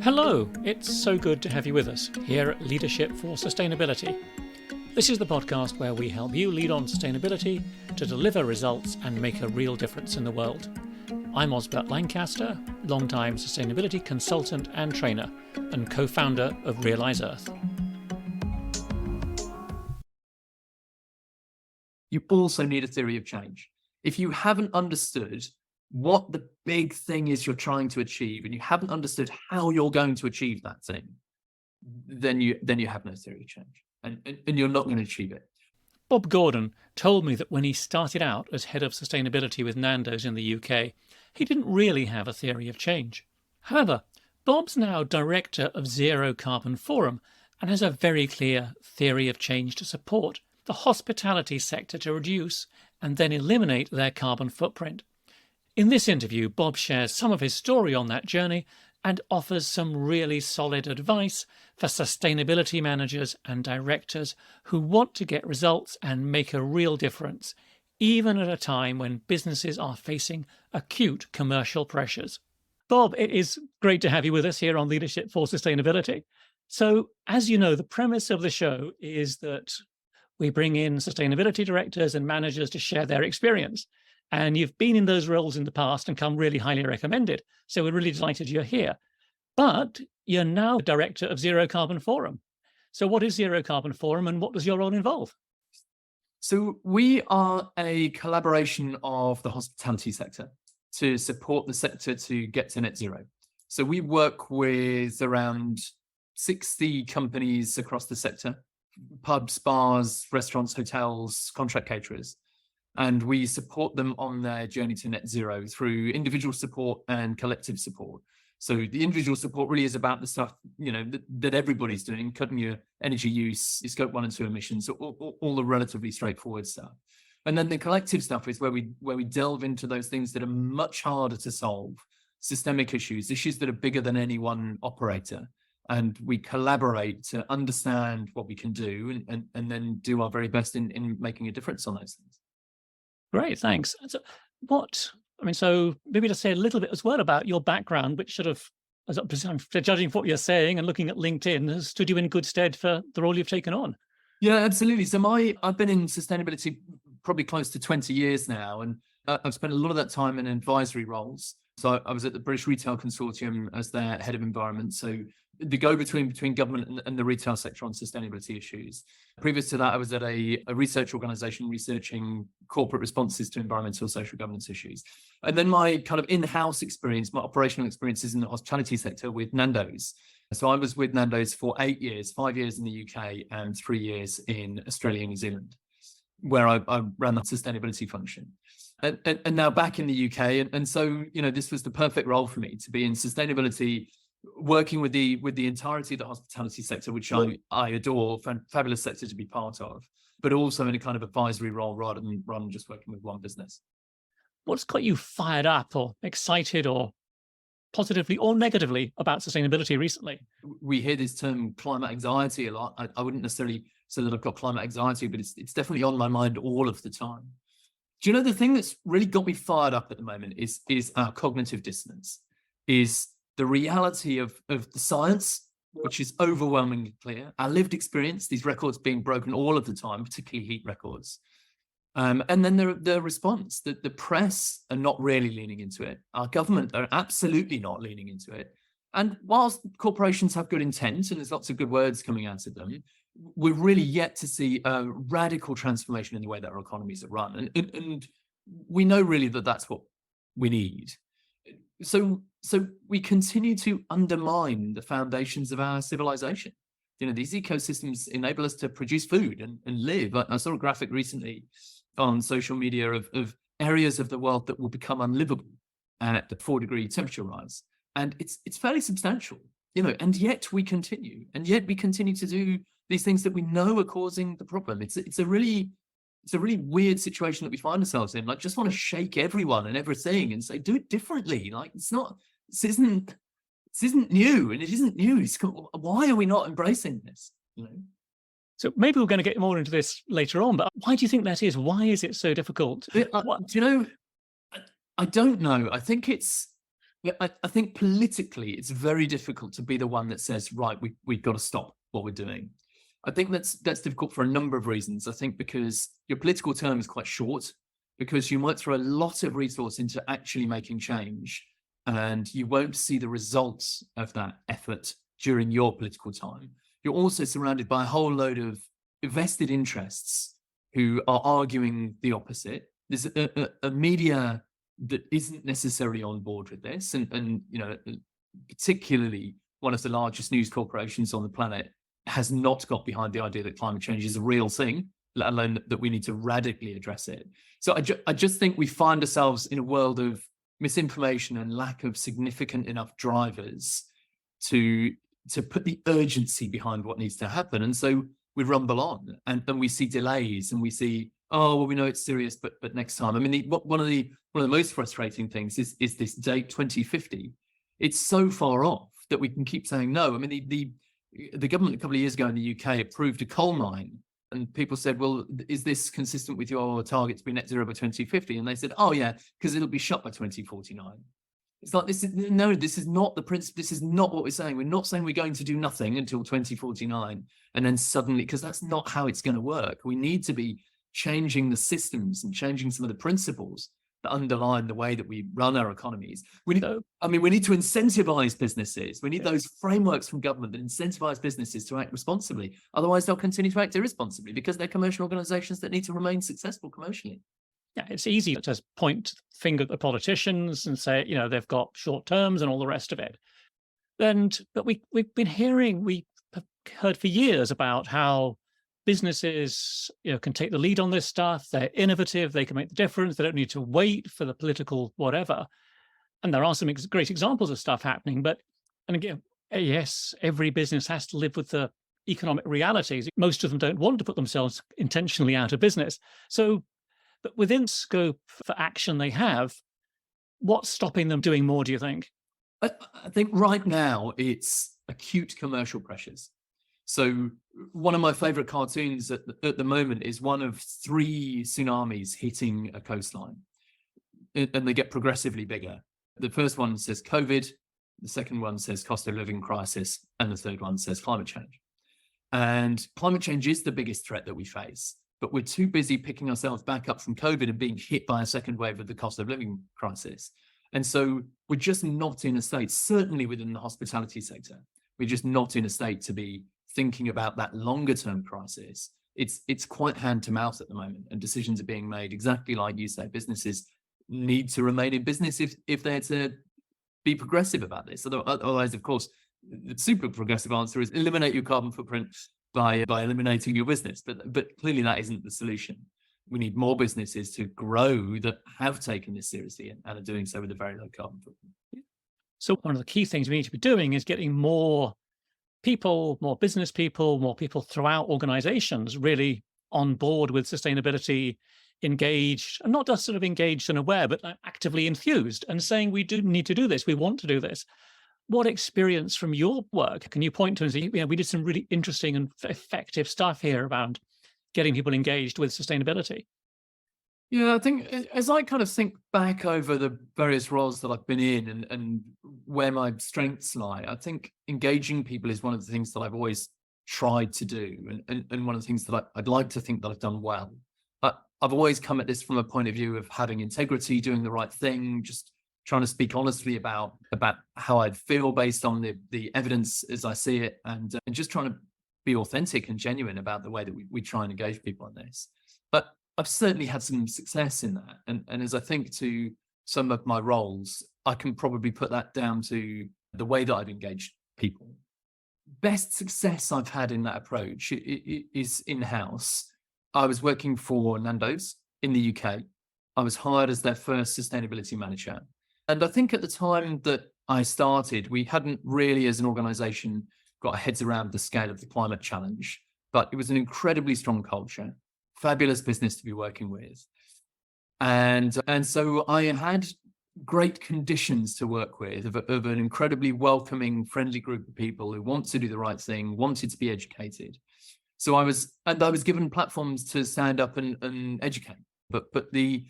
Hello, it's so good to have you with us here at Leadership for Sustainability. This is the podcast where we help you lead on sustainability to deliver results and make a real difference in the world. I'm Osbert Lancaster, longtime sustainability consultant and trainer, and co-founder of Realise Earth. You also need a theory of change. If you haven't understood what the big thing is you're trying to achieve, and you haven't understood how you're going to achieve that thing, then you have no theory of change, and you're not going to achieve it. Bob Gordon told me that when he started out as head of sustainability with Nando's in the UK, he didn't really have a theory of change. However, Bob's now director of Zero Carbon Forum and has a very clear theory of change to support the hospitality sector to reduce and then eliminate their carbon footprint. In this interview, Bob shares some of his story on that journey and offers some really solid advice for sustainability managers and directors who want to get results and make a real difference, even at a time when businesses are facing acute commercial pressures. Bob, it is great to have you with us here on Leadership for Sustainability. So, as you know, the premise of the show is that we bring in sustainability directors and managers to share their experience. And you've been in those roles in the past and come really highly recommended. So we're really delighted you're here. But you're now the director of Zero Carbon Forum. So what is Zero Carbon Forum and what does your role involve? So we are a collaboration of the hospitality sector to support the sector to get to net zero. So we work with around 60 companies across the sector, pubs, bars, restaurants, hotels, contract caterers. And we support them on their journey to net zero through individual support and collective support. So the individual support really is about the stuff, that everybody's doing, cutting your energy use, your scope 1 and 2 emissions, all the relatively straightforward stuff. And then the collective stuff is where we delve into those things that are much harder to solve, systemic issues that are bigger than any one operator. And we collaborate to understand what we can do and then do our very best in making a difference on those things. Great, thanks. So maybe to say a little bit as well about your background, which sort of, as I'm judging from what you're saying and looking at LinkedIn, has stood you in good stead for the role you've taken on. Yeah, absolutely. So I've been in sustainability probably close to 20 years now, and I've spent a lot of that time in advisory roles. So I was at the British Retail Consortium as their head of environment. So the go-between between government and the retail sector on sustainability issues. Previous to that, I was at a research organization researching corporate responses to environmental and social governance issues. And then my kind of in-house experience, my operational experiences in the hospitality sector with Nando's. So I was with Nando's for 8 years, 5 years in the UK and 3 years in Australia and New Zealand, where I ran that sustainability function. And now back in the UK. And so, this was the perfect role for me to be in sustainability, working with the entirety of the hospitality sector, which I adore, fabulous sector to be part of, but also in a kind of advisory role rather than just working with one business. What's got you fired up or excited or positively or negatively about sustainability recently? We hear this term climate anxiety a lot. I wouldn't necessarily say that I've got climate anxiety, but it's definitely on my mind all of the time. Do you know the thing that's really got me fired up at the moment is our cognitive dissonance, is the reality of the science, which is overwhelmingly clear, our lived experience, these records being broken all of the time, particularly heat records. And then the response, that the press are not really leaning into it. Our government are absolutely not leaning into it. And whilst corporations have good intent, and there's lots of good words coming out of them, we're really yet to see a radical transformation in the way that our economies are run. And we know really that that's what we need. So we continue to undermine the foundations of our civilization. These ecosystems enable us to produce food and live. I saw a graphic recently on social media of areas of the world that will become unlivable at the 4-degree temperature rise. And it's fairly substantial, and yet we continue to do these things that we know are causing the problem. It's a really weird situation that we find ourselves in. Just want to shake everyone and everything and say, do it differently. This isn't new, and it isn't new. Why are we not embracing this? So maybe we're going to get more into this later on, but why do you think that is? Why is it so difficult? I don't know. I think it's Yeah, I think politically it's very difficult to be the one that says, right, we've got to stop what we're doing. I think that's difficult for a number of reasons. I think because your political term is quite short, because you might throw a lot of resource into actually making change, and you won't see the results of that effort during your political time. You're also surrounded by a whole load of vested interests who are arguing the opposite. There's a media that isn't necessarily on board with this, and particularly one of the largest news corporations on the planet has not got behind the idea that climate change is a real thing, let alone that we need to radically address it. So I just think we find ourselves in a world of misinformation and lack of significant enough drivers to put the urgency behind what needs to happen. And so we rumble on, and then we see delays, and we see, oh well, we know it's serious, but next time. I mean, one of the most frustrating things is this date 2050. It's so far off that we can keep saying no. I mean, the government a couple of years ago in the UK approved a coal mine, and people said, well, is this consistent with your target to be net zero by 2050? And they said, oh yeah, because it'll be shut by 2049. It's like, this is not the principle. This is not what we're saying. We're not saying we're going to do nothing until 2049 and then suddenly, because that's not how it's going to work. We need to be changing the systems and changing some of the principles that underline the way that we run our economies. We need to incentivize businesses. We need those frameworks from government that incentivize businesses to act responsibly. Otherwise, they'll continue to act irresponsibly because they're commercial organizations that need to remain successful commercially. Yeah, it's easy to just point the finger at the politicians and say, they've got short terms and all the rest of it. But we've been hearing, we have heard for years about how businesses, can take the lead on this stuff. They're innovative. They can make the difference. They don't need to wait for the political whatever. And there are some great examples of stuff happening. And again, yes, every business has to live with the economic realities. Most of them don't want to put themselves intentionally out of business. So, but within scope for action they have, what's stopping them doing more, do you think? I think right now it's acute commercial pressures. So one of my favorite cartoons at the moment is one of 3 tsunamis hitting a coastline, and they get progressively bigger. The first one says COVID, the second one says cost of living crisis, and the third one says climate change. And climate change is the biggest threat that we face, but we're too busy picking ourselves back up from COVID and being hit by a second wave of the cost of living crisis. And so we're just not in a state, certainly within the hospitality sector, we're just not in a state to be thinking about that longer term crisis. It's quite hand to mouth at the moment, and decisions are being made exactly like you say. Businesses need to remain in business if they're to be progressive about this. Otherwise, of course, the super progressive answer is eliminate your carbon footprint by eliminating your business. But clearly that isn't the solution. We need more businesses to grow that have taken this seriously and are doing so with a very low carbon footprint. So one of the key things we need to be doing is getting more people, more business people, more people throughout organizations really on board with sustainability, engaged, and not just sort of engaged and aware, but actively enthused and saying, we do need to do this. We want to do this. What experience from your work can you point to and say, we did some really interesting and effective stuff here around getting people engaged with sustainability? Yeah, I think as I kind of think back over the various roles that I've been in and where my strengths lie, I think engaging people is one of the things that I've always tried to do, and one of the things that I'd like to think that I've done well. I've always come at this from a point of view of having integrity, doing the right thing, just trying to speak honestly about how I feel based on the evidence as I see it, and just trying to be authentic and genuine about the way that we try and engage people on this. But I've certainly had some success in that. And as I think to some of my roles, I can probably put that down to the way that I've engaged people. Best success I've had in that approach is in-house. I was working for Nando's in the UK. I was hired as their first sustainability manager. And I think at the time that I started, we hadn't really, as an organization, got our heads around the scale of the climate challenge, but it was an incredibly strong culture. Fabulous business to be working with. And so I had great conditions to work with of an incredibly welcoming, friendly group of people who want to do the right thing, wanted to be educated. So I was given platforms to stand up and educate. But the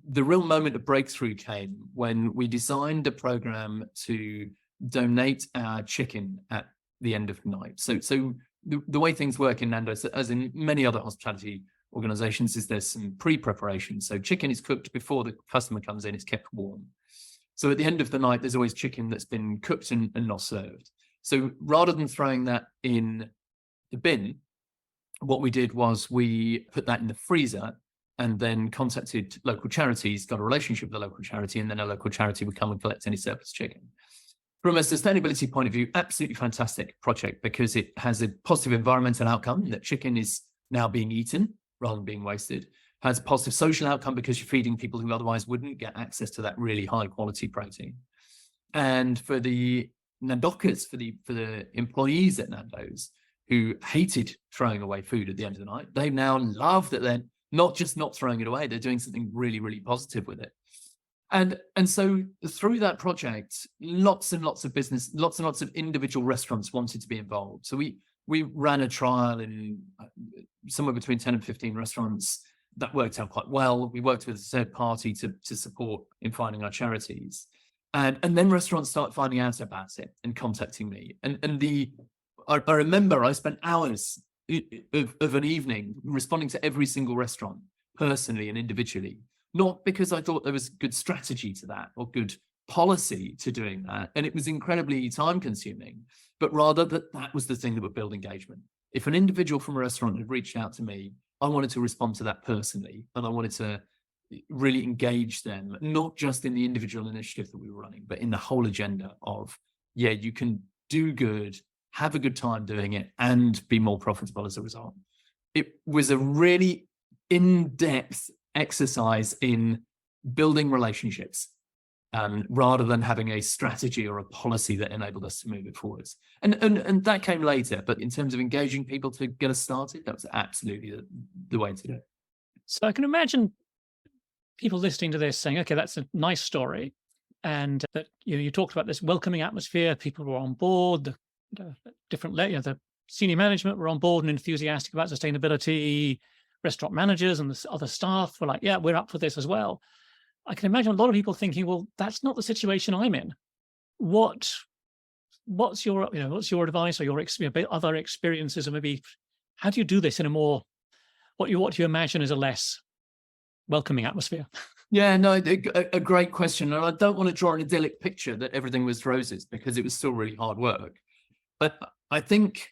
the real moment of breakthrough came when we designed a program to donate our chicken at the end of the night. So the way things work in Nando, as in many other hospitality organizations, is there's some pre-preparation. So chicken is cooked before the customer comes in, it's kept warm. So at the end of the night, there's always chicken that's been cooked and not served. So rather than throwing that in the bin, what we did was we put that in the freezer and then contacted local charities, got a relationship with the local charity, and then a local charity would come and collect any surplus chicken. From a sustainability point of view, absolutely fantastic project because it has a positive environmental outcome that chicken is now being eaten rather than being wasted. Has a positive social outcome because you're feeding people who otherwise wouldn't get access to that really high quality protein. And for the Nandokas, for the employees at Nando's who hated throwing away food at the end of the night, they now love that they're not just not throwing it away, they're doing something really, really positive with it. And so through that project, lots and lots of business, lots and lots of individual restaurants wanted to be involved. So we ran a trial in somewhere between 10 and 15 restaurants. That worked out quite well. We worked with a third party to support in finding our charities. And then restaurants start finding out about it and contacting me. I remember I spent hours of an evening responding to every single restaurant personally and individually, not because I thought there was good strategy to that or good policy to doing that. And it was incredibly time consuming, but rather that was the thing that would build engagement. If an individual from a restaurant had reached out to me, I wanted to respond to that personally, and I wanted to really engage them, not just in the individual initiative that we were running, but in the whole agenda of, yeah, you can do good, have a good time doing it, and be more profitable as a result. It was a really in-depth exercise in building relationships, rather than having a strategy or a policy that enabled us to move it forwards. And that came later, but in terms of engaging people to get us started, that was absolutely the way to do it. So I can imagine people listening to this saying, okay, that's a nice story. And that you talked about this welcoming atmosphere, people were on board, the different the senior management were on board and enthusiastic about sustainability, restaurant managers and the other staff were like, yeah, we're up for this as well. I can imagine a lot of people thinking, well, that's not the situation I'm in. What's your advice or your other experiences, or maybe how do you do this in a more what you imagine is a less welcoming atmosphere? Yeah, no, a great question. And I don't want to draw an idyllic picture that everything was roses because it was still really hard work. But I think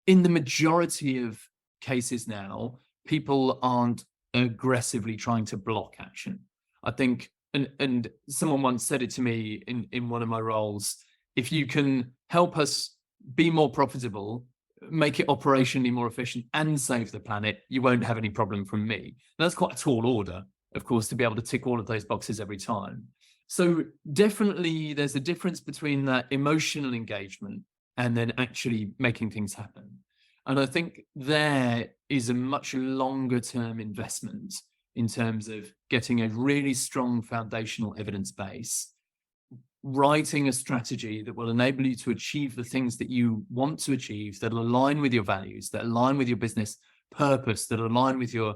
in the majority of cases now, people aren't aggressively trying to block action. I think, and someone once said it to me in one of my roles, if you can help us be more profitable, make it operationally more efficient and save the planet, you won't have any problem from me. And that's quite a tall order, of course, to be able to tick all of those boxes every time. So definitely there's a difference between that emotional engagement and then actually making things happen. And I think there is a much longer term investment in terms of getting a really strong foundational evidence base, writing a strategy that will enable you to achieve the things that you want to achieve, that align with your values, that align with your business purpose, that align with your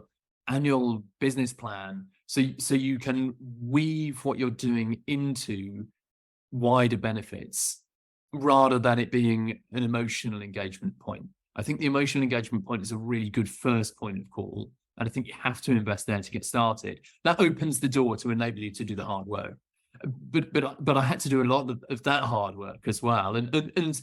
annual business plan, so you can weave what you're doing into wider benefits rather than it being an emotional engagement point. I think the emotional engagement point is a really good first point of call, and I think you have to invest there to get started. That opens the door to enable you to do the hard work. But I had to do a lot of that hard work as well, and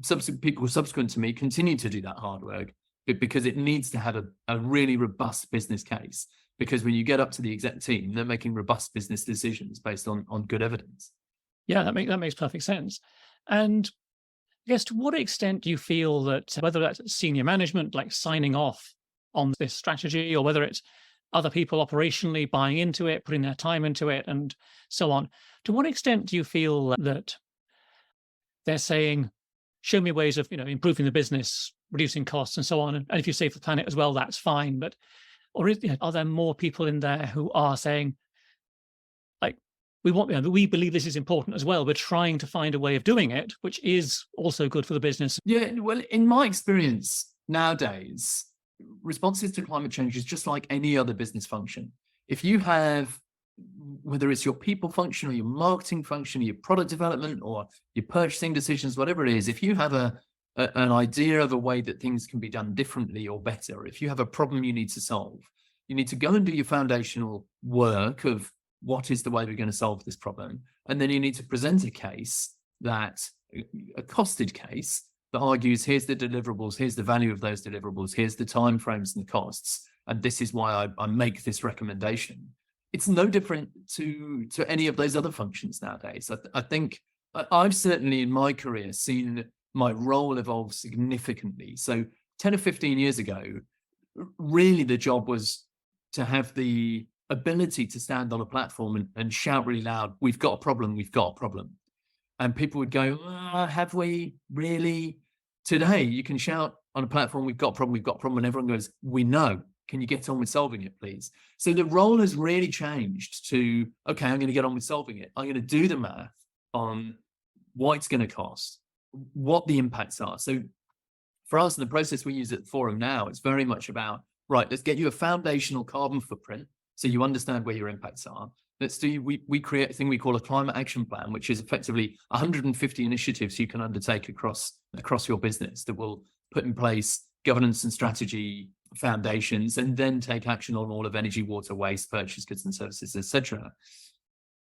subsequent to me continue to do that hard work because it needs to have a really robust business case. Because when you get up to the exec team, they're making robust business decisions based on good evidence. Yeah, that makes perfect sense. And I guess to what extent do you feel that whether that's senior management like signing off on this strategy, or whether it's other people operationally buying into it, putting their time into it, and so on, to what extent do you feel that they're saying, show me ways of improving the business, reducing costs, and so on, and if you save the planet as well, that's fine, but or are there more people in there who are saying, like, we believe this is important as well, we're trying to find a way of doing it which is also good for the business? Yeah, well, in my experience nowadays, responses to climate change is just like any other business function. If you have, whether it's your people function or your marketing function, or your product development or your purchasing decisions, whatever it is, if you have an idea of a way that things can be done differently or better, if you have a problem you need to solve, you need to go and do your foundational work of what is the way we're going to solve this problem. And then you need to present a case a costed case that argues, here's the deliverables, here's the value of those deliverables, here's the timeframes and the costs, and this is why I make this recommendation. It's no different to any of those other functions nowadays. I think I've certainly in my career seen my role evolve significantly. So 10 or 15 years ago, really the job was to have the ability to stand on a platform and shout really loud, we've got a problem, we've got a problem. And people would go, have we really? Today, you can shout on a platform, we've got a problem, we've got a problem. And everyone goes, we know. Can you get on with solving it, please? So the role has really changed to, okay, I'm going to get on with solving it. I'm going to do the math on what it's going to cost, what the impacts are. So for us, in the process we use at the forum now, it's very much about, right, let's get you a foundational carbon footprint so you understand where your impacts are. We create a thing we call a climate action plan, which is effectively 150 initiatives you can undertake across your business that will put in place governance and strategy foundations, and then take action on all of energy, water, waste, purchase goods and services, etc.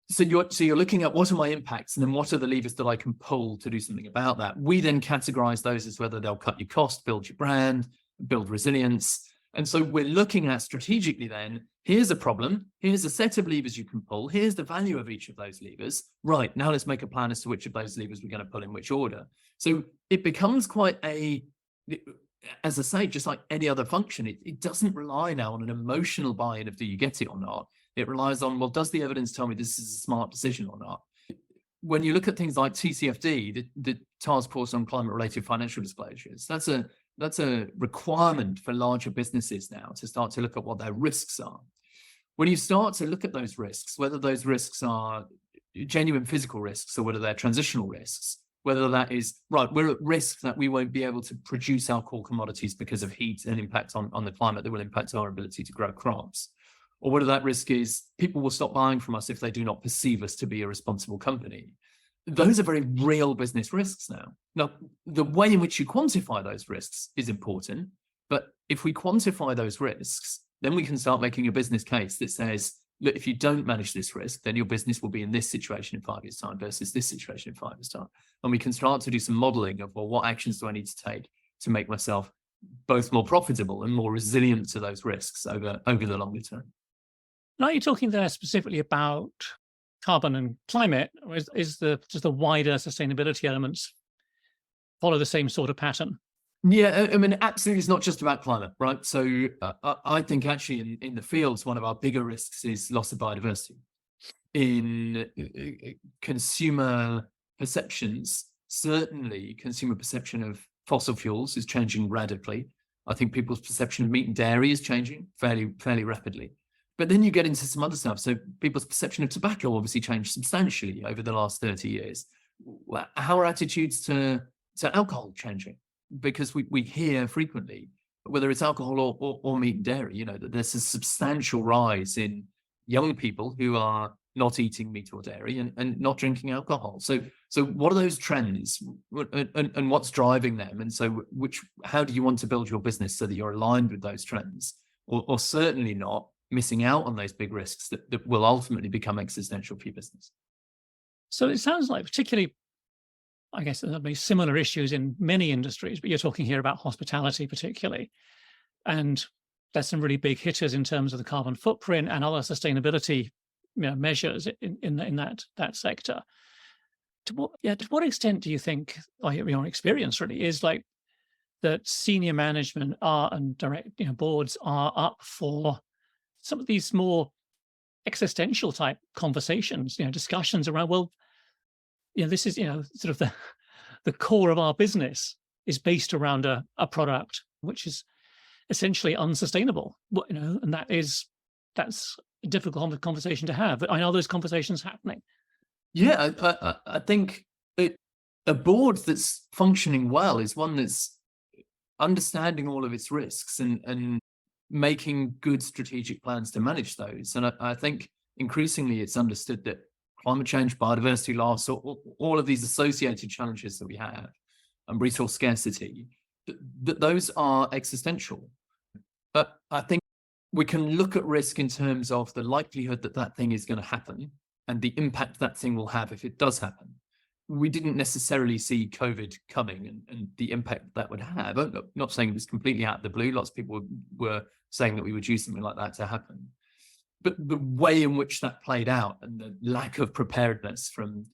So you're looking at what are my impacts, and then what are the levers that I can pull to do something about that. We then categorize those as whether they'll cut your cost, build your brand, build resilience. And so we're looking at strategically then, here's a problem, here's a set of levers you can pull, here's the value of each of those levers. Right, now let's make a plan as to which of those levers we're going to pull in which order. So it becomes quite as I say, just like any other function, it doesn't rely now on an emotional buy-in of do you get it or not. It relies on, well, does the evidence tell me this is a smart decision or not? When you look at things like TCFD, the Task Force on Climate-Related Financial Disclosures, that's a requirement for larger businesses now to start to look at what their risks are. When you start to look at those risks, whether those risks are genuine physical risks or whether they're transitional risks, whether that is, right, we're at risk that we won't be able to produce our core commodities because of heat and impact on the climate that will impact our ability to grow crops, or whether that risk is people will stop buying from us if they do not perceive us to be a responsible company. Those are very real business risks now. Now, the way in which you quantify those risks is important, but if we quantify those risks, then we can start making a business case that says, look, if you don't manage this risk, then your business will be in this situation in 5 years' time versus this situation in 5 years' time. And we can start to do some modeling of, well, what actions do I need to take to make myself both more profitable and more resilient to those risks over the longer term. Now, are you talking there specifically about carbon and climate, or is just the wider sustainability elements follow the same sort of pattern? Yeah, I mean, absolutely, it's not just about climate, right? So I think actually in the fields, one of our bigger risks is loss of biodiversity. In consumer perceptions, certainly consumer perception of fossil fuels is changing radically. I think people's perception of meat and dairy is changing fairly rapidly. But then you get into some other stuff. So people's perception of tobacco obviously changed substantially over the last 30 years. How are attitudes to alcohol changing? Because we hear frequently, whether it's alcohol or meat and dairy, that there's a substantial rise in young people who are not eating meat or dairy and not drinking alcohol. So what are those trends and what's driving them? And so how do you want to build your business so that you're aligned with those trends, or certainly not missing out on those big risks that will ultimately become existential for your business? So it sounds like particularly, I guess there'll be similar issues in many industries, but you're talking here about hospitality particularly. And there's some really big hitters in terms of the carbon footprint and other sustainability measures in that sector. To what extent do you think, or your experience really, is like that senior management and direct boards are up for some of these more existential type conversations, discussions around, well, this is, sort of the core of our business is based around a product which is essentially unsustainable, and that's a difficult conversation to have. But I know those conversations happening. Yeah, I think a board that's functioning well is one that's understanding all of its risks and making good strategic plans to manage those. And I think increasingly it's understood that climate change, biodiversity loss, all of these associated challenges that we have, and resource scarcity, that those are existential. But I think we can look at risk in terms of the likelihood that that thing is going to happen and the impact that thing will have if it does happen. We didn't necessarily see COVID coming and the impact that would have. I'm not saying it was completely out of the blue. Lots of people were saying that we would use something like that to happen. But the way in which that played out and the lack of preparedness from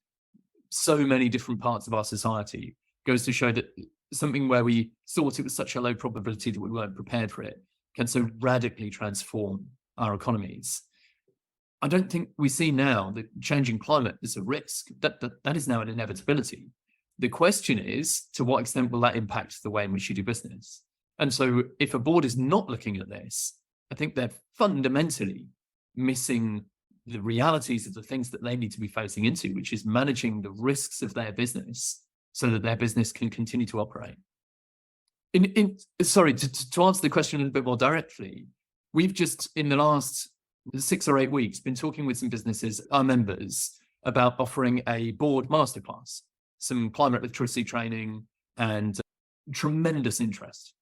so many different parts of our society goes to show that something where we thought it was such a low probability that we weren't prepared for it can so radically transform our economies. I don't think we see now that changing climate is a risk. That is now an inevitability. The question is, to what extent will that impact the way in which you do business? And so if a board is not looking at this, I think they're fundamentally missing the realities of the things that they need to be facing into, which is managing the risks of their business so that their business can continue to operate. Sorry, to answer the question a little bit more directly, we've just, in the last 6 or 8 weeks, been talking with some businesses, our members, about offering a board masterclass, some climate literacy training, and tremendous interest.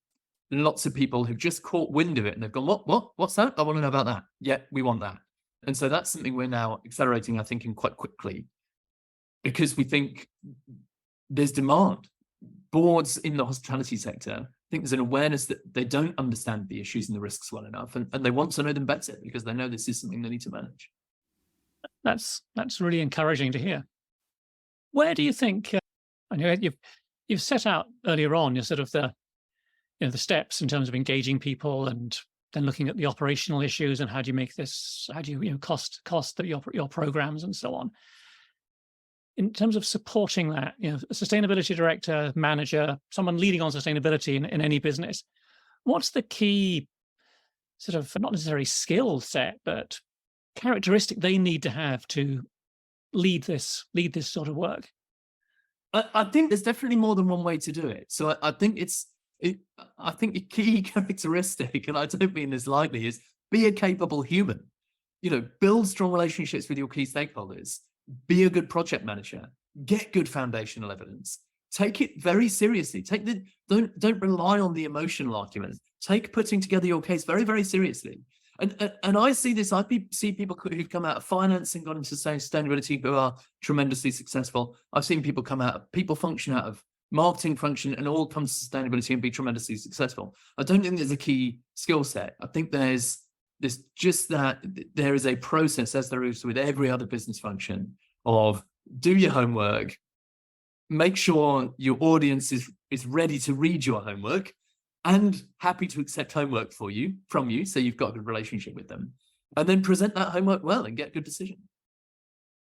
Lots of people who've just caught wind of it and they've gone, what's that? I want to know about that. Yeah, we want that. And so that's something we're now accelerating, I think, in quite quickly, because we think there's demand. Boards in the hospitality sector, I think there's an awareness that they don't understand the issues and the risks well enough, and they want to know them better because they know this is something they need to manage. That's really encouraging to hear. Where do you think, I know you've set out earlier on your sort of the steps in terms of engaging people and then looking at the operational issues and how do you make this, how do you cost your programs and so on. In terms of supporting that, a sustainability director, manager, someone leading on sustainability in any business, what's the key sort of, not necessarily skill set, but characteristic they need to have to lead this sort of work? I think there's definitely more than one way to do it. So I think I think the key characteristic, and I don't mean this lightly, is be a capable human. Build strong relationships with your key stakeholders. Be a good project manager. Get good foundational evidence. Take it very seriously. Don't rely on the emotional arguments. Take putting together your case very, very seriously. And I see this. I see people who've come out of finance and gone into sustainability who are tremendously successful. I've seen people come out of people function, out of marketing function, and all come to sustainability and be tremendously successful. I don't think there's a key skill set. I think there's just that there is a process, as there is with every other business function, of do your homework, make sure your audience is ready to read your homework and happy to accept homework from you, so you've got a good relationship with them, and then present that homework well and get good decision.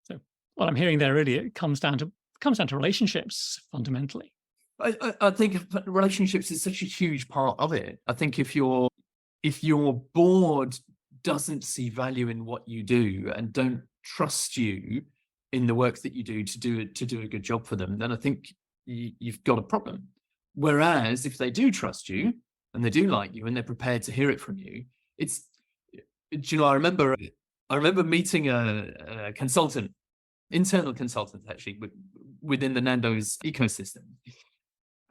So what I'm hearing there, really, it comes down to relationships fundamentally. I think relationships is such a huge part of it. I think if your board doesn't see value in what you do and don't trust you in the work that you do to do a good job for them, then I think you've got a problem. Whereas if they do trust you and they do like you and they're prepared to hear it from you, I remember meeting a consultant, internal consultant actually, within the Nando's ecosystem.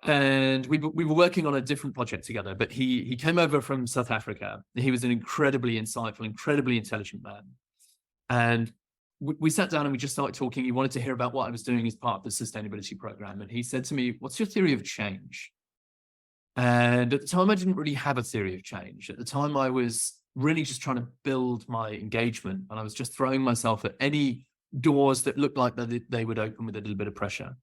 And we were working on a different project together, but he came over from South Africa. He was an incredibly insightful, incredibly intelligent man. And we sat down and we just started talking. He wanted to hear about what I was doing as part of the sustainability program. And he said to me, "What's your theory of change?" And at the time, I didn't really have a theory of change. At the time, I was really just trying to build my engagement. And I was just throwing myself at any doors that looked like they would open with a little bit of pressure.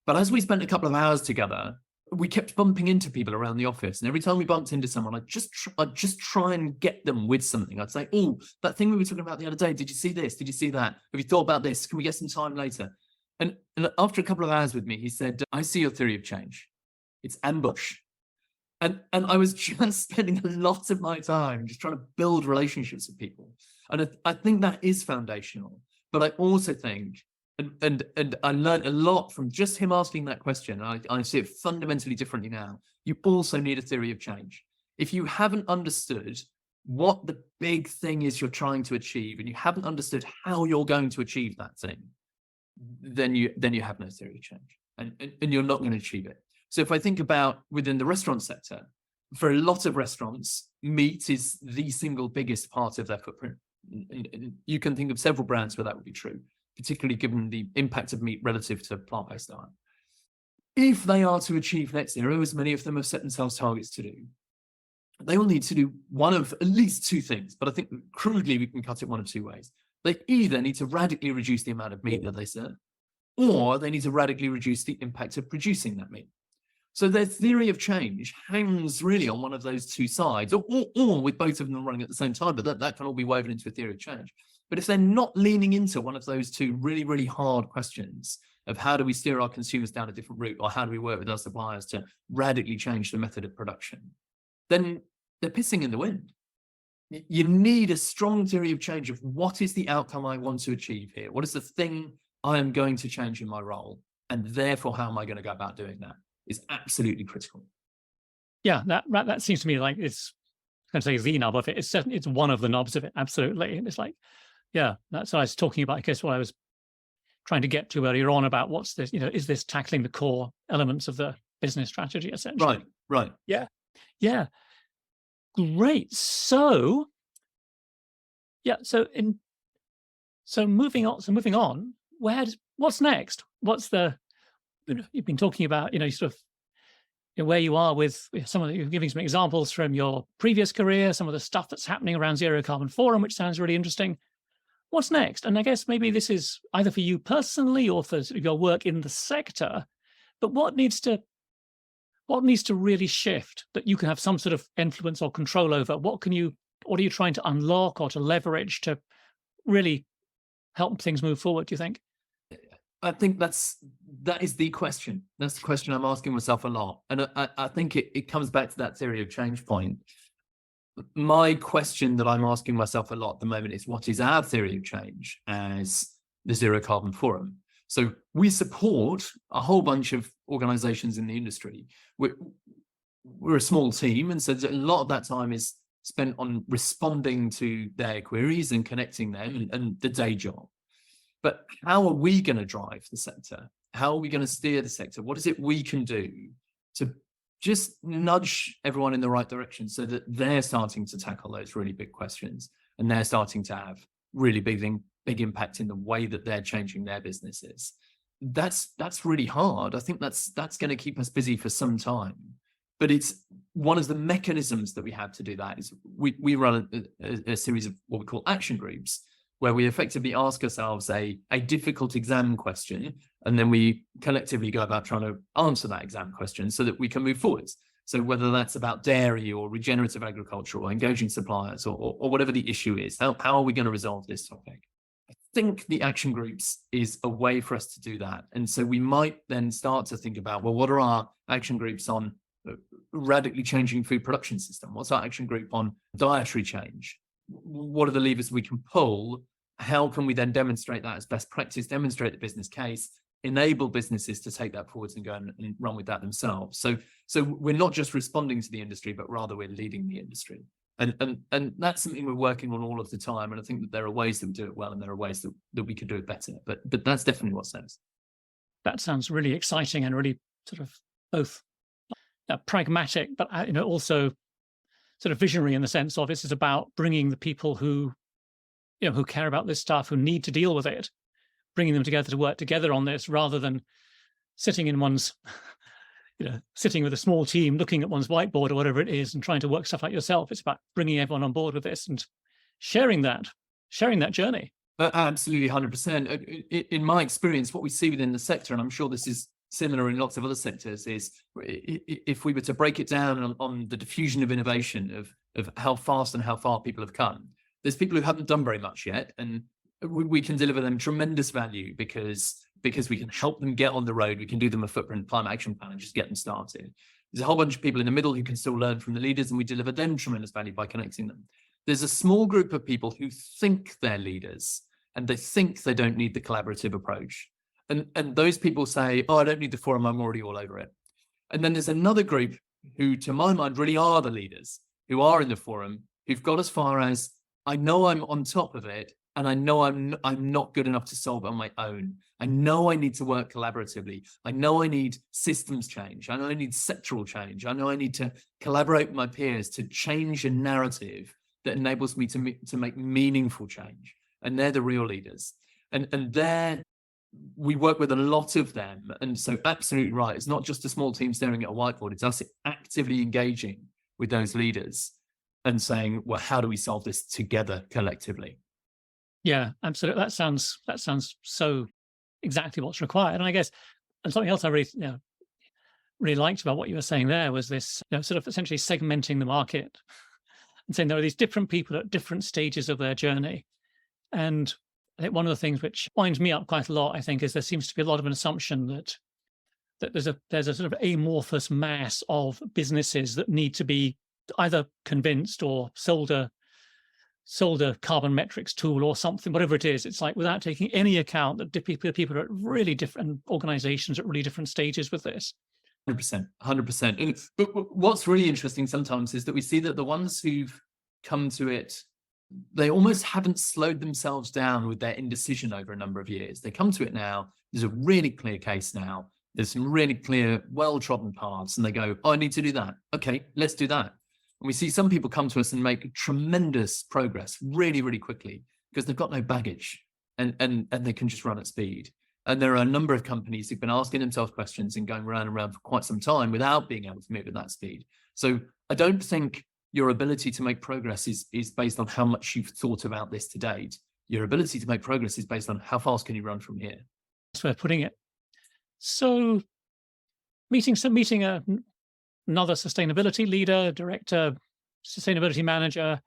But as we spent a couple of hours together, we kept bumping into people around the office. And every time we bumped into someone, I'd just try and get them with something. I'd say, "Oh, that thing we were talking about the other day, did you see this? Did you see that? Have you thought about this? Can we get some time later?" And after a couple of hours with me, he said, "I see your theory of change. It's ambush." And I was just spending a lot of my time just trying to build relationships with people. And I think that is foundational. But I also think, and I learned a lot from just him asking that question. I see it fundamentally differently now. You also need a theory of change. If you haven't understood what the big thing is you're trying to achieve, and you haven't understood how you're going to achieve that thing, then you have no theory of change, and you're not going to achieve it. So if I think about within the restaurant sector, for a lot of restaurants, meat is the single biggest part of their footprint. And you can think of several brands where that would be true, particularly given the impact of meat relative to plant-based diet. If they are to achieve net zero, as many of them have set themselves targets to do, they will need to do one of at least two things. But I think crudely we can cut it one of two ways. They either need to radically reduce the amount of meat that they serve, or they need to radically reduce the impact of producing that meat. So their theory of change hangs really on one of those two sides, or with both of them running at the same time, but that can all be woven into a theory of change. But if they're not leaning into one of those two really, really hard questions of how do we steer our consumers down a different route, or how do we work with our suppliers to radically change the method of production, then they're pissing in the wind. You need a strong theory of change of what is the outcome I want to achieve here? What is the thing I am going to change in my role? And therefore, how am I going to go about doing that? Is absolutely critical. Yeah, that seems to me like it's going to say the knob of it. It's one of the knobs of it, absolutely. And it's like, yeah, that's what I was talking about. I guess what I was trying to get to earlier on about what's this, is this tackling the core elements of the business strategy essentially? Right. Yeah. Great. So, yeah. So moving on. What's next? What's the? You've been talking about, sort of where you are with some of you're giving some examples from your previous career, some of the stuff that's happening around Zero Carbon Forum, which sounds really interesting. What's next? And I guess maybe this is either for you personally or for sort of your work in the sector. But what needs to really shift that you can have some sort of influence or control over? What are you trying to unlock or to leverage to really help things move forward, do you think? I think that is the question. That's the question I'm asking myself a lot. And I think it comes back to that theory of change point. My question that I'm asking myself a lot at the moment is, what is our theory of change as the Zero Carbon Forum? So we support a whole bunch of organizations in the industry. We're a small team, and so a lot of that time is spent on responding to their queries and connecting them and the day job. But how are we going to drive the sector? How are we going to steer the sector? What is it we can do to just nudge everyone in the right direction so that they're starting to tackle those really big questions, and they're starting to have really big impact in the way that they're changing their businesses? That's really hard. I think that's going to keep us busy for some time. But it's one of the mechanisms that we have to do that is we run a series of what we call action groups, where we effectively ask ourselves a difficult exam question, and then we collectively go about trying to answer that exam question so that we can move forwards. So whether that's about dairy or regenerative agriculture or engaging suppliers or whatever the issue is, how are we going to resolve this topic? I think the action groups is a way for us to do that. And so we might then start to think about, well, what are our action groups on radically changing food production system? What's our action group on dietary change? What are the levers we can pull? How can we then demonstrate that as best practice, demonstrate the business case, enable businesses to take that forwards and go and run with that themselves? So we're not just responding to the industry, but rather we're leading the industry. And that's something we're working on all of the time. And I think that there are ways that we do it well, and there are ways that we could do it better. But that's definitely what's next. That sounds really exciting and really sort of both pragmatic, but also sort of visionary in the sense of this is about bringing the people who care about this stuff, who need to deal with it, bringing them together to work together on this, rather than sitting in one's, sitting with a small team, looking at one's whiteboard or whatever it is and trying to work stuff out yourself. It's about bringing everyone on board with this and sharing that journey. Absolutely, 100%. In my experience, what we see within the sector, and I'm sure this is similar in lots of other sectors, is if we were to break it down on the diffusion of innovation, of how fast and how far people have come, there's people who haven't done very much yet, and we can deliver them tremendous value because we can help them get on the road. We can do them a footprint climate action plan and just get them started. There's a whole bunch of people in the middle who can still learn from the leaders, and we deliver them tremendous value by connecting them. There's a small group of people who think they're leaders and they think they don't need the collaborative approach. And those people say, oh, I don't need the forum, I'm already all over it. And then there's another group who, to my mind, really are the leaders, who are in the forum, who've got as far as, I know I'm on top of it, and I know I'm not good enough to solve it on my own. I know I need to work collaboratively. I know I need systems change. I know I need sectoral change. I know I need to collaborate with my peers to change a narrative that enables me to make meaningful change. And they're the real leaders. And we work with a lot of them. And so absolutely right. It's not just a small team staring at a whiteboard. It's us actively engaging with those leaders and saying, well, how do we solve this together collectively? Yeah, absolutely. That sounds so exactly what's required. And I guess, and something else I really liked about what you were saying there was this, sort of essentially segmenting the market and saying there are these different people at different stages of their journey. And I think one of the things which winds me up quite a lot, I think, is there seems to be a lot of an assumption that there's a sort of amorphous mass of businesses that need to be either convinced or sold a carbon metrics tool or something, whatever it is. It's like, without taking any account that people are at really different organizations at really different stages with this. 100%, 100%. But what's really interesting sometimes is that we see that the ones who've come to it, they almost haven't slowed themselves down with their indecision over a number of years. They come to it now. There's a really clear case now. There's some really clear, well-trodden paths, and they go, oh, I need to do that. Okay, let's do that. And we see some people come to us and make tremendous progress really, really quickly because they've got no baggage and they can just run at speed. And there are a number of companies who've been asking themselves questions and going round and round for quite some time without being able to move at that speed. So I don't think your ability to make progress is based on how much you've thought about this to date. Your ability to make progress is based on how fast can you run from here. That's where putting it. So meeting another sustainability leader, director, sustainability manager,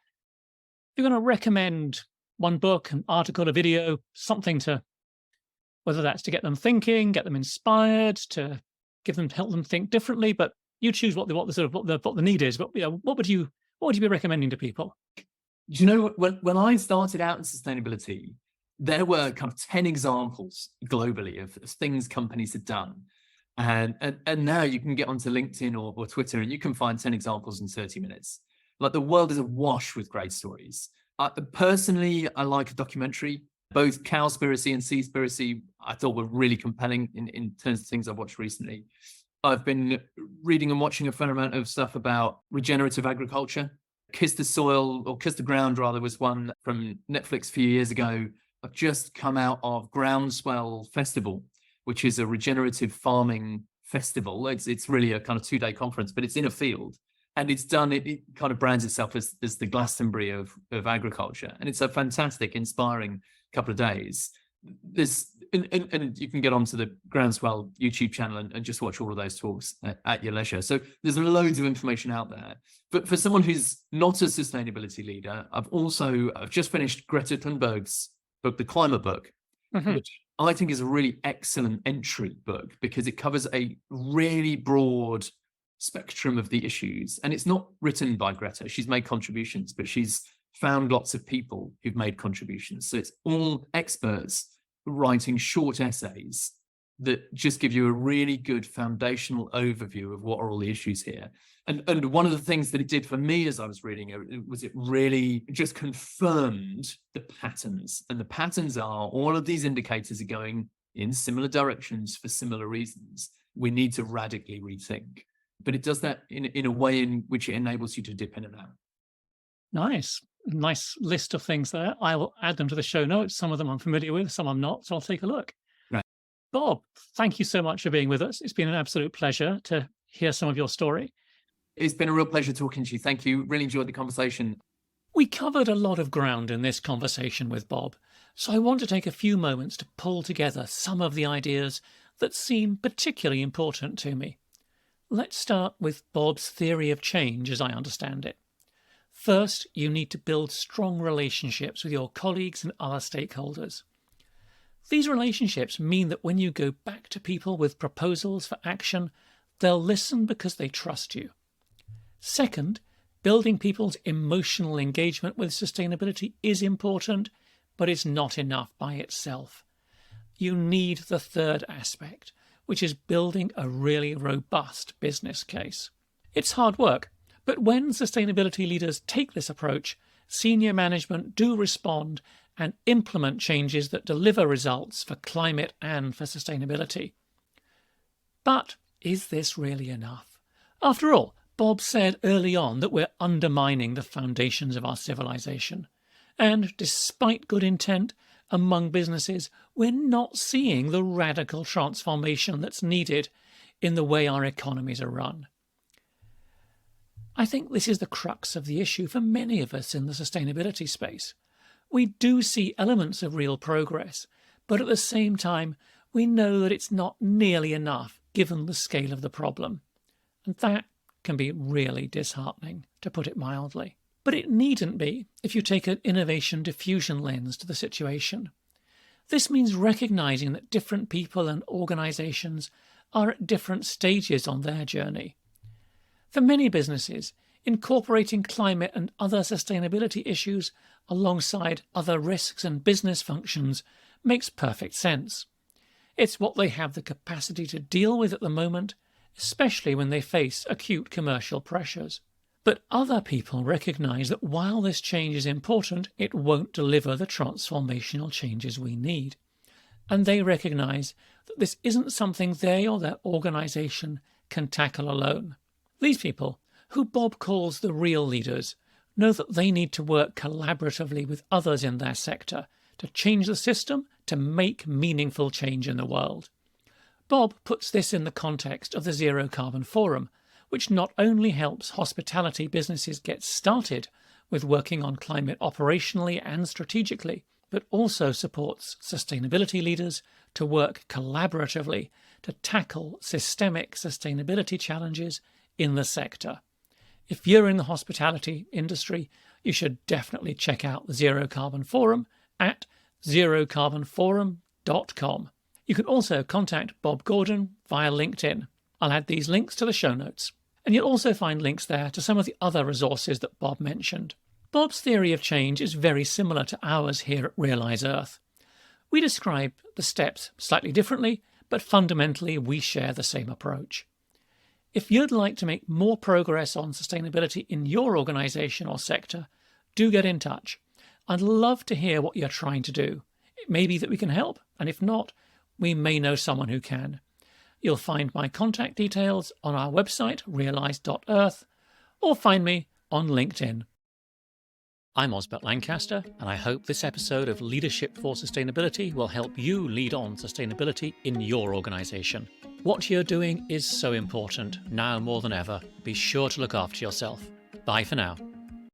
you're going to recommend one book, an article, a video, something to, whether that's to get them thinking, get them inspired, to help them think differently, but you choose what the need is. But what would you be recommending to people? You know, when I started out in sustainability, there were kind of 10 examples globally of things companies had done. And now you can get onto LinkedIn or Twitter and you can find 10 examples in 30 minutes. Like, the world is awash with great stories. Personally, I like a documentary. Both Cowspiracy and Seaspiracy I thought were really compelling in terms of things I've watched recently. I've been reading and watching a fair amount of stuff about regenerative agriculture. Kiss the Soil, or Kiss the Ground rather, was one from Netflix a few years ago. I've just come out of Groundswell Festival, which is a regenerative farming festival. It's really a kind of 2-day conference, but it's in a field. And it kind of brands itself as the Glastonbury of agriculture. And it's a fantastic, inspiring couple of days. And you can get onto the Groundswell YouTube channel and just watch all of those talks at your leisure. So there's loads of information out there. But for someone who's not a sustainability leader, I've just finished Greta Thunberg's book, The Climate Book, which I think is a really excellent entry book because it covers a really broad spectrum of the issues. And it's not written by Greta. She's made contributions, but she's found lots of people who've made contributions. So it's all experts writing short essays that just give you a really good foundational overview of what are all the issues here. And one of the things that it did for me as I was reading it was it really just confirmed the patterns. And the patterns are all of these indicators are going in similar directions for similar reasons. We need to radically rethink. But it does that in a way in which it enables you to dip in and out. Nice list of things there. I will add them to the show notes. Some of them I'm familiar with, some I'm not, so I'll take a look. Right. Bob, thank you so much for being with us. It's been an absolute pleasure to hear some of your story. It's been a real pleasure talking to you. Thank you. Really enjoyed the conversation. We covered a lot of ground in this conversation with Bob, so I want to take a few moments to pull together some of the ideas that seem particularly important to me. Let's start with Bob's theory of change as I understand it. First, you need to build strong relationships with your colleagues and other stakeholders. These relationships mean that when you go back to people with proposals for action, they'll listen because they trust you. Second, building people's emotional engagement with sustainability is important, but it's not enough by itself. You need the third aspect, which is building a really robust business case. It's hard work, but when sustainability leaders take this approach, senior management do respond and implement changes that deliver results for climate and for sustainability. But is this really enough? After all, Bob said early on that we're undermining the foundations of our civilization. And despite good intent among businesses, we're not seeing the radical transformation that's needed in the way our economies are run. I think this is the crux of the issue for many of us in the sustainability space. We do see elements of real progress, but at the same time, we know that it's not nearly enough given the scale of the problem. And that can be really disheartening, to put it mildly. But it needn't be if you take an innovation diffusion lens to the situation. This means recognising that different people and organisations are at different stages on their journey. For many businesses, incorporating climate and other sustainability issues alongside other risks and business functions makes perfect sense. It's what they have the capacity to deal with at the moment, especially when they face acute commercial pressures. But other people recognise that while this change is important, it won't deliver the transformational changes we need. And they recognise that this isn't something they or their organisation can tackle alone. These people, who Bob calls the real leaders, know that they need to work collaboratively with others in their sector to change the system to make meaningful change in the world. Bob puts this in the context of the Zero Carbon Forum, which not only helps hospitality businesses get started with working on climate operationally and strategically, but also supports sustainability leaders to work collaboratively to tackle systemic sustainability challenges in the sector. If you're in the hospitality industry, you should definitely check out the Zero Carbon Forum at zerocarbonforum.com. You can also contact Bob Gordon via LinkedIn. I'll add these links to the show notes. And you'll also find links there to some of the other resources that Bob mentioned. Bob's theory of change is very similar to ours here at Realise Earth. We describe the steps slightly differently, but fundamentally we share the same approach. If you'd like to make more progress on sustainability in your organisation or sector, do get in touch. I'd love to hear what you're trying to do. It may be that we can help, and if not, we may know someone who can. You'll find my contact details on our website, realise.earth, or find me on LinkedIn. I'm Osbert Lancaster, and I hope this episode of Leadership for Sustainability will help you lead on sustainability in your organisation. What you're doing is so important, now more than ever. Be sure to look after yourself. Bye for now.